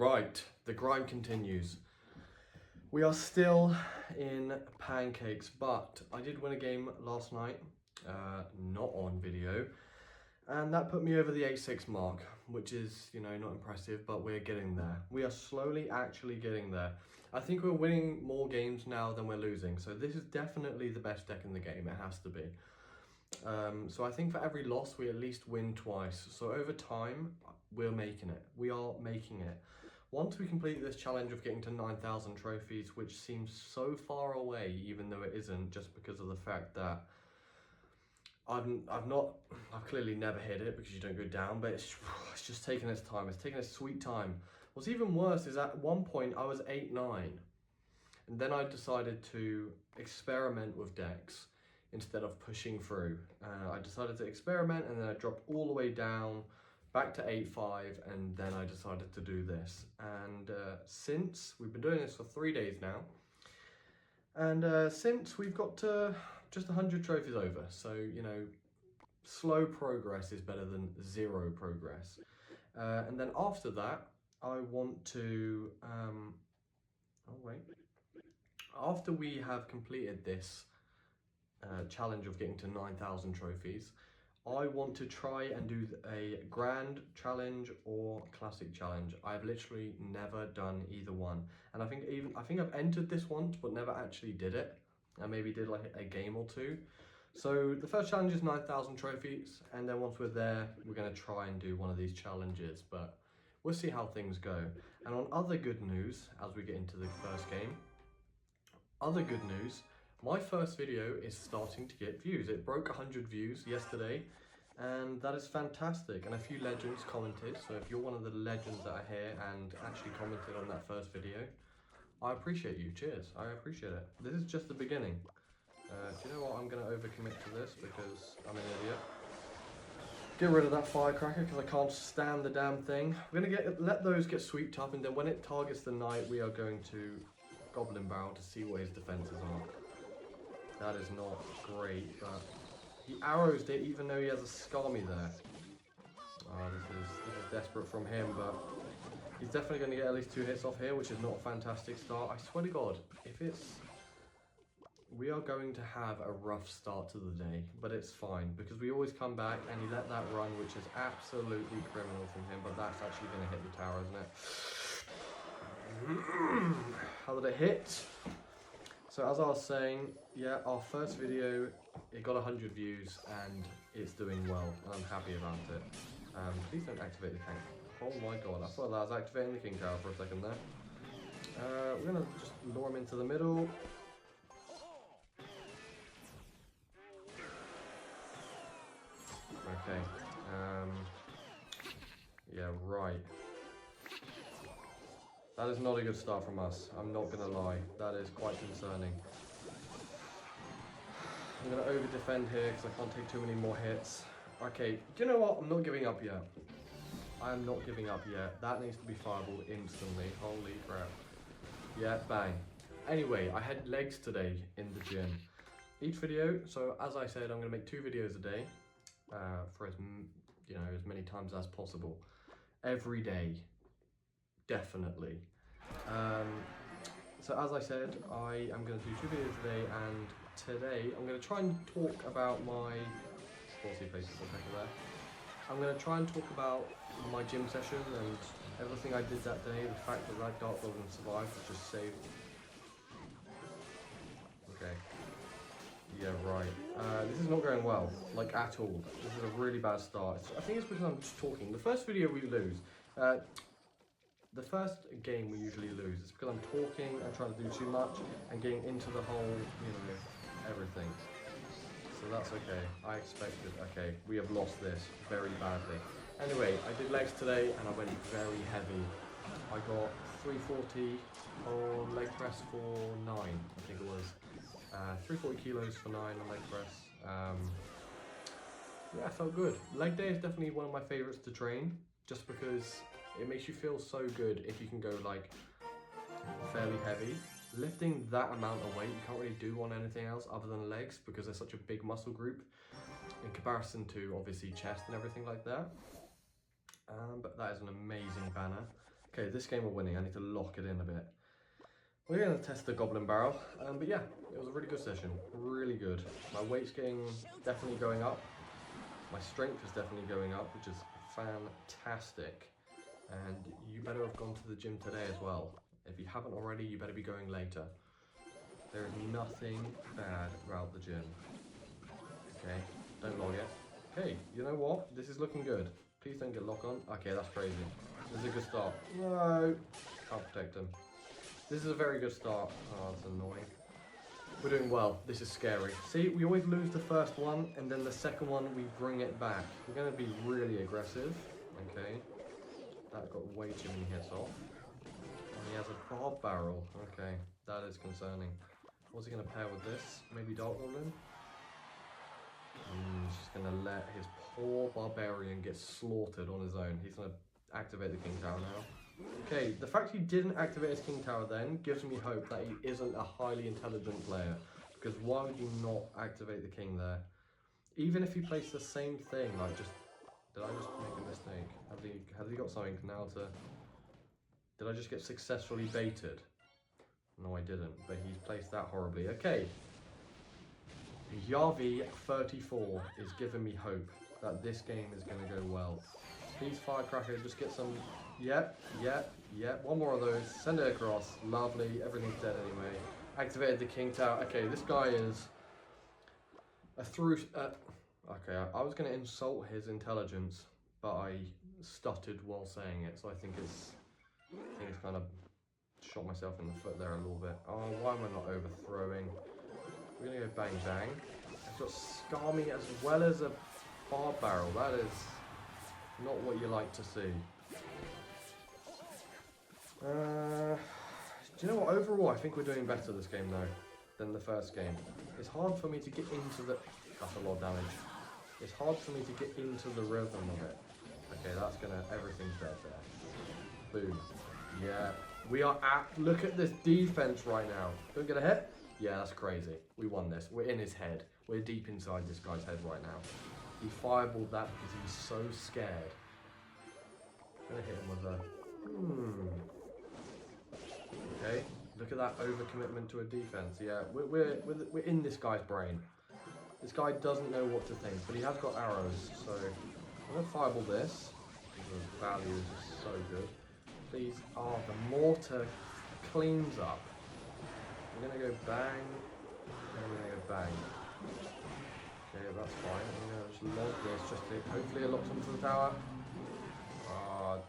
Right, the grind continues. We are still in pancakes, but I did win a game last night, not on video, and that put me over the 8-6 mark, which is, not impressive, but we're getting there. We are slowly actually getting there. I think we're winning more games now than we're losing, so this is definitely the best deck in the game, it has to be. So I think for every loss, we at least win twice. So over time, we're making it. We are making it. Once we complete this challenge of getting to 9,000 trophies, which seems so far away, even though it isn't, just because of the fact that I've clearly never hit it because you don't go down, but it's just taking its time. It's taking its sweet time. What's even worse is at one point I was 8-9, and then I decided to experiment with decks instead of pushing through. I decided to experiment, and then I dropped all the way down back to 8-5, and then I decided to do this. And since we've been doing this for 3 days now, and since we've got to just 100 trophies over, so slow progress is better than zero progress. And then after that, I want to after we have completed this challenge of getting to 9,000 trophies, I want to try and do a grand challenge or classic challenge. I've literally never done either one, and I think I've entered this once but never actually did it. I maybe did like a game or two. So the first challenge is 9,000 trophies, and then once we're there, we're going to try and do one of these challenges, but we'll see how things go. And on other good news, as we get into the first game, other good news, my first video is starting to get views. It broke 100 views yesterday, and that is fantastic. And a few legends commented, so if you're one of the legends that are here and actually commented on that first video, I appreciate you. Cheers, I appreciate it. This is just the beginning. Do you know what? I'm going to overcommit to this because I'm an idiot. Get rid of that firecracker because I can't stand the damn thing. We're going to let those get sweeped up, and then when it targets the knight, we are going to Goblin Barrel to see what his defenses are. That is not great, but he arrows it even though he has a Skami there. Oh, this is desperate from him, but he's definitely going to get at least 2 hits off here, which is not a fantastic start. I swear to God, we are going to have a rough start to the day, but it's fine because we always come back and he let that run, which is absolutely criminal from him, but that's actually going to hit the tower, isn't it? How did it hit? So as I was saying, yeah, our first video, it got 100 views and it's doing well, and I'm happy about it. Please don't activate the tank. Oh my God, I thought that was activating the King Tower for a second there. We're gonna just lure him into the middle. Okay, yeah, right. That is not a good start from us, I'm not gonna lie. That is quite concerning. I'm gonna over defend here because I can't take too many more hits. Okay, do you know what? I'm not giving up yet. I am not giving up yet. That needs to be fireball instantly. Holy crap. Yeah, bang. Anyway, I had legs today in the gym. Each video, so as I said, I'm gonna make 2 videos a day for as many times as possible. Every day, definitely. So as I said, I am going to do 2 videos a day, and today I'm going to try and talk about my I'm going to try and talk about my gym session and everything I did that day. The fact that that dart doesn't survive was just saved. Okay. Yeah, right. This is not going well, like at all. This is a really bad start. I think it's because I'm just talking. The first video we lose. The first game we usually lose. It's because I'm talking and trying to do too much and getting into the whole, everything. So that's okay. I expected. Okay, we have lost this very badly. Anyway, I did legs today and I went very heavy. I got 340 on leg press for 9, I think it was. 340 kilos for 9 on leg press. Yeah, I felt good. Leg day is definitely one of my favorites to train, just because it makes you feel so good if you can go like fairly heavy. Lifting that amount of weight, you can't really do on anything else other than legs because they're such a big muscle group in comparison to obviously chest and everything like that. But that is an amazing banner. Okay, this game we're winning. I need to lock it in a bit. We're going to test the Goblin Barrel, but yeah, it was a really good session, really good. My weight's definitely going up, my strength is definitely going up, which is fantastic. And you better have gone to the gym today as well. If you haven't already, you better be going later. There is nothing bad about the gym. Okay, don't log it. Okay, you know what? This is looking good. Please don't get lock on. Okay, that's crazy. This is a good start. No, can't protect him. This is a very good start. Oh, that's annoying. We're doing well. This is scary. See, we always lose the first one, and then the second one, we bring it back. We're going to be really aggressive. Okay. That got way too many hits off. And he has a barb barrel. Okay, that is concerning. What's he going to pair with this? Maybe Dark Goblin? He's just going to let his poor barbarian get slaughtered on his own. He's going to activate the King Tower now. Okay, the fact he didn't activate his King Tower then gives me hope that he isn't a highly intelligent player. Because why would you not activate the King there? Even if he plays the same thing, like just... Did I just make a mistake? Has he got something now to... Did I just get successfully baited? No, I didn't, but he's placed that horribly. Okay. Yavi 34 is giving me hope that this game is going to go well. Please, Firecracker, just get some... Yep. One more of those. Send it across. Lovely. Everything's dead anyway. Activated the King Tower. Okay, this guy is a through... okay, I was going to insult his intelligence, but I stuttered while saying it, so I think it's kind of shot myself in the foot there a little bit. Oh, why am I not overthrowing? We're going to go bang bang. I've got Skarmy as well as a barb barrel. That is not what you like to see. Do you know what? Overall, I think we're doing better this game though than the first game. It's hard for me to get into the... That's a lot of damage. It's hard for me to get into the rhythm of it. Okay, that's gonna... Everything's dead there. Boom. Yeah. We are at... Look at this defense right now. Don't get a hit? Yeah, that's crazy. We won this. We're in his head. We're deep inside this guy's head right now. He fireballed that because he's so scared. I'm gonna hit him with a... Okay, look at that overcommitment to a defense. Yeah, we're in this guy's brain. This guy doesn't know what to think, but he has got arrows, so I'm gonna fireball this. The value is just so good. Please, the mortar cleans up. I'm gonna go bang, and I'm gonna go bang. Okay, that's fine. I'm gonna just log this just to hopefully it locks onto the tower.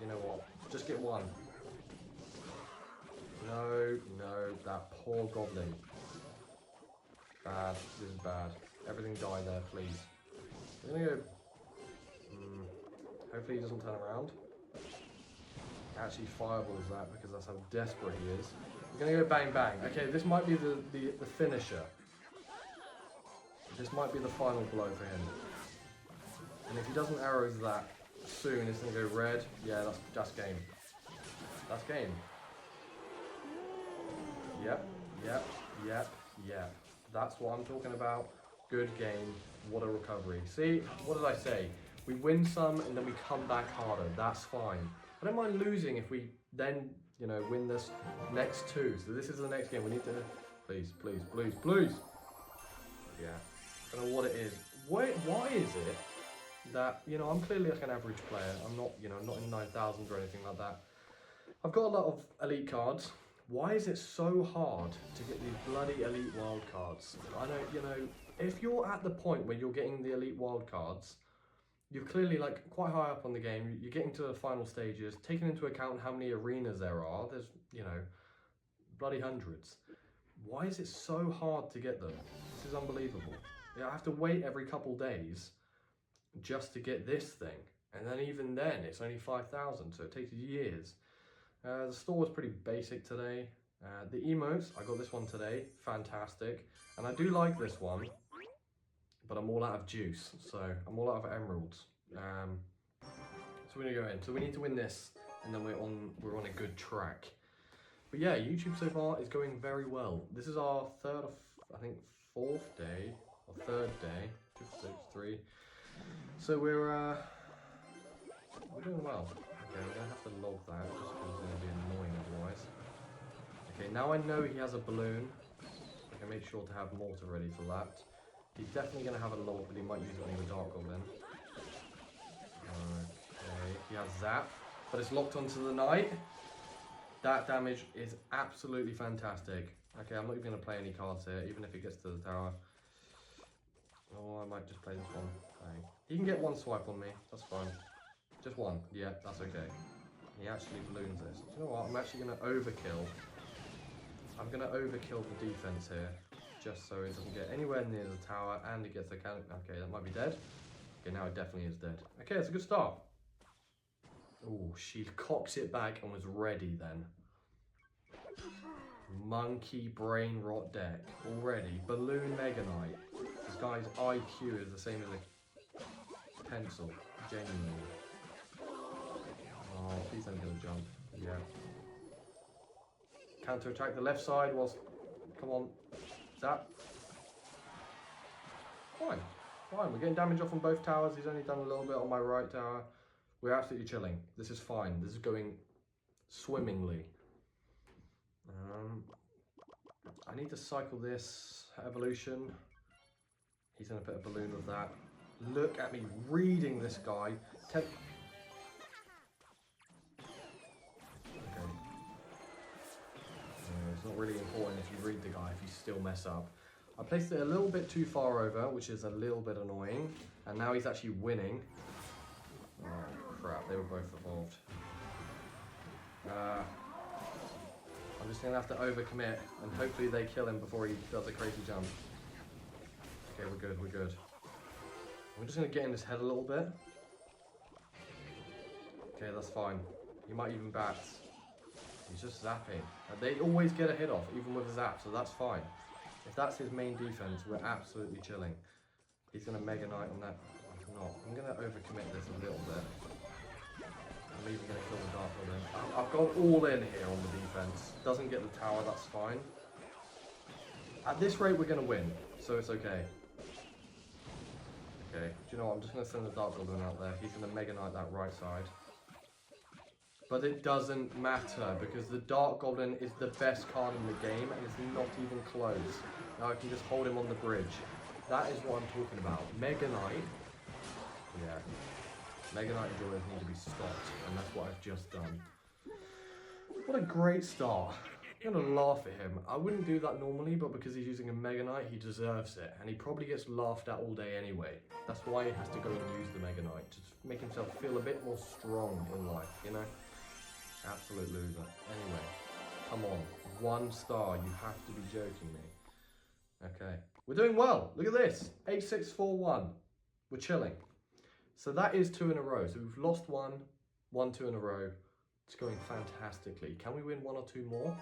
You know what? Just get one. No, that poor goblin. Bad, this is bad. Everything die there, please. I'm gonna go... hopefully he doesn't turn around. Actually fireballs that because that's how desperate he is. I'm gonna go bang bang. Okay, this might be the finisher. This might be the final blow for him. And if he doesn't arrows that soon, it's gonna go red. Yeah, that's game. That's game. Yep. That's what I'm talking about. Good game. What a recovery. See, what did I say? We win some and then we come back harder. That's fine. I don't mind losing if we then, win this next two. So this is the next game. We need to... Please. Yeah. I don't know what it is. Why is it that, I'm clearly like an average player. I'm not, not in 9,000 or anything like that. I've got a lot of elite cards. Why is it so hard to get these bloody elite wild cards? I know, if you're at the point where you're getting the elite wild cards, you're clearly like quite high up on the game, you're getting to the final stages, taking into account how many arenas there are, there's, bloody hundreds. Why is it so hard to get them? This is unbelievable. I have to wait every couple days just to get this thing. And then even then, it's only 5,000, so it takes years. The store was pretty basic today. The emotes, I got this one today, fantastic. And I do like this one, but I'm all out of juice, so I'm all out of emeralds. So we're gonna go in. So we need to win this, and then we're on a good track. But yeah, YouTube so far is going very well. This is our fourth day, or third day, 2, 6, 3. So we're doing well. Okay, I'm gonna have to log that just because it's gonna be annoying otherwise. Okay, now I know he has a balloon. I can make sure to have mortar ready for that. He's definitely gonna have a log, but he might use it on the Dark Goblin. Okay, he has Zap, but it's locked onto the Knight. That damage is absolutely fantastic. Okay, I'm not even going to play any cards here, even if it gets to the tower. Oh, I might just play this one. Okay. He can get one swipe on me, that's fine. Just one, yeah, that's okay. He actually balloons this. Do you know what, I'm actually going to overkill. I'm going to overkill the defense here, just so it doesn't get anywhere near the tower and it gets the cannon. Okay, that might be dead. Okay, now it definitely is dead. Okay, that's a good start. Oh, she cocks it back and was ready then. Monkey brain rot deck already. Balloon Mega Knight. This guy's IQ is the same as a pencil. Genuinely. Oh, please don't get a jump. Yeah. Counter attack the left side whilst. Come on. Zap. Fine. Fine. We're getting damage off on both towers. He's only done a little bit on my right tower. We're absolutely chilling. This is fine. This is going swimmingly. I need to cycle this evolution. He's going to put a balloon with that. Look at me reading this guy. Okay. It's not really important if you read the guy if you still mess up. I placed it a little bit too far over, which is a little bit annoying. And now he's actually winning. Oh crap, they were both evolved. I'm just going to have to overcommit and hopefully they kill him before he does a crazy jump. Okay, we're good, we're good. I'm just going to get in his head a little bit. Okay, that's fine. He might even bat. He's just zapping. They always get a hit off, even with a zap, so that's fine. If that's his main defense, we're absolutely chilling. He's going to Mega Knight on that. Not. I'm going to overcommit this a little bit. I'm even going to kill the Dark Goblin. I've gone all in here on the defense. Doesn't get the tower, that's fine. At this rate, we're going to win, so it's okay. Okay, do you know what? I'm just going to send the Dark Goblin out there. He's going to Mega Knight that right side. But it doesn't matter, because the Dark Goblin is the best card in the game, and it's not even close. Now I can just hold him on the bridge. That is what I'm talking about. Mega Knight. Yeah. Mega Knight and Joyers need to be stopped, and that's what I've just done. What a great start. I'm going to laugh at him. I wouldn't do that normally, but because he's using a Mega Knight, he deserves it. And he probably gets laughed at all day anyway. That's why he has to go and use the Mega Knight, to make himself feel a bit more strong in life, you know? Absolute loser. Anyway, come on. 1 star. You have to be joking me. Okay. We're doing well. Look at this. 8-6-4-1. We're chilling. So that is 2 in a row. So we've lost 1, 1, 2 in a row. It's going fantastically. Can we win 1 or 2 more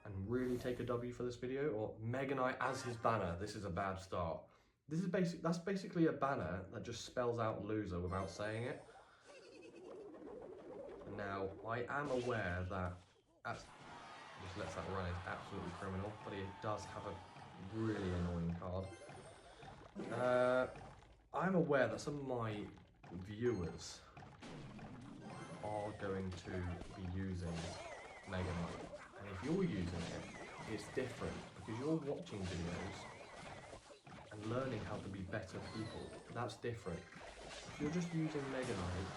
and really take a W for this video? Or Mega Knight as his banner. This is a bad start. This is that's basically a banner that just spells out loser without saying it. Now, I am aware that just lets that run is absolutely criminal, but it does have a really annoying card. I'm aware that some of my viewers are going to be using Mega Knight, and if you're using it, it's different because you're watching videos and learning how to be better people. That's different. If you're just using Mega Knight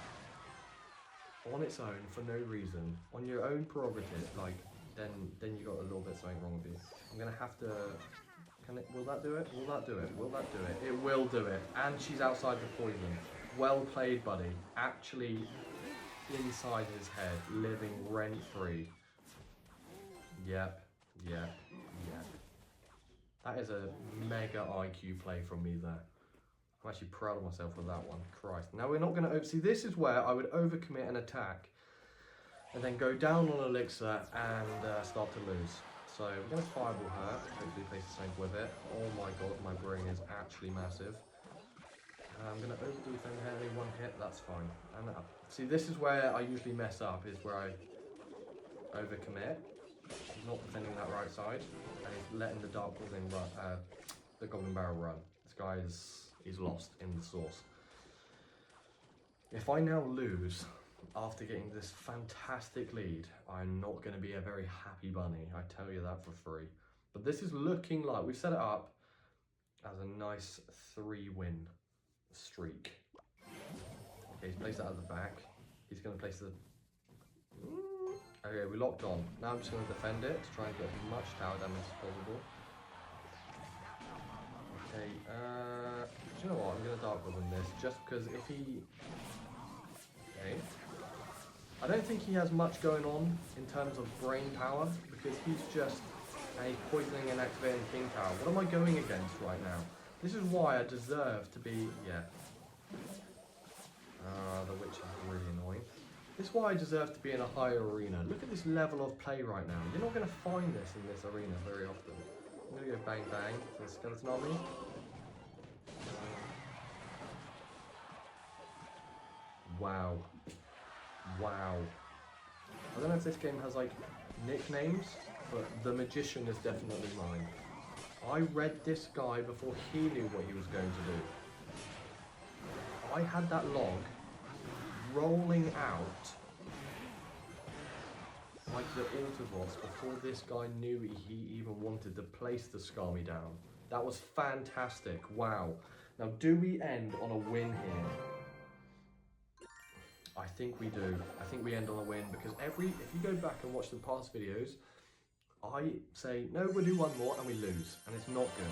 on its own for no reason, on your own prerogative, like then you got a little bit something wrong with you. I'm gonna have to. Will that do it? Will that do it? Will that do it? It will do it. And she's outside the poison. Well played, buddy. Actually inside his head, living rent free. Yep. That is a mega IQ play from me there. I'm actually proud of myself with that one. Christ. Now we're not going to... See, this is where I would overcommit an attack and then go down on Elixir and start to lose. So we're going to Fireball her. Hopefully place the same with it. Oh my god, my brain is actually massive. I'm going to over-defend her, only 1 hit. That's fine. And see, this is where I usually mess up, is where I overcommit. He's not defending that right side. And he's letting the Dark Goblin run, the Goblin Barrel run. This guy is... he's lost in the sauce. If I now lose, after getting this fantastic lead, I'm not going to be a very happy bunny. I tell you that for free. But this is looking like we've set it up as a nice 3-win streak. Okay, he's placed that at the back. He's going to place the... Okay, we locked on. Now I'm just going to defend it to try and get as much tower damage as possible. Okay, do you know what? I'm going to Dark Goblin this just because if he... Okay. I don't think he has much going on in terms of brain power because he's just a poisoning and activating King Tower. What am I going against right now? This is why I deserve to be... Yeah. The witch is really annoying. This is why I deserve to be in a higher arena. Look at this level of play right now. You're not going to find this in this arena very often. I'm going to go bang bang for the skeleton army. Wow. Wow. I don't know if this game has like nicknames, but the magician is definitely mine. I read this guy before he knew what he was going to do. I had that log rolling out like the Autobots before this guy knew he even wanted to place the Skami down. That was fantastic. Wow. Now, do we end on a win here? I think we do. I think we end on a win because if you go back and watch the past videos, I say, no, we'll do one more and we lose. And it's not good.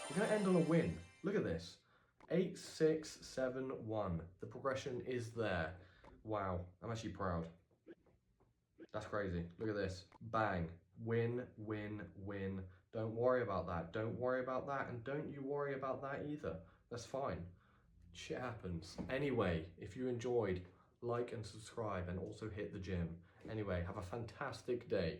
We're going to end on a win. Look at this. 8, 6, 7, 1. The progression is there. Wow. I'm actually proud. That's crazy. Look at this. Bang. Win, win, win. Don't worry about that. Don't worry about that. And don't you worry about that either. That's fine. Shit happens. Anyway, if you enjoyed, like and subscribe and also hit the gym. Anyway, have a fantastic day.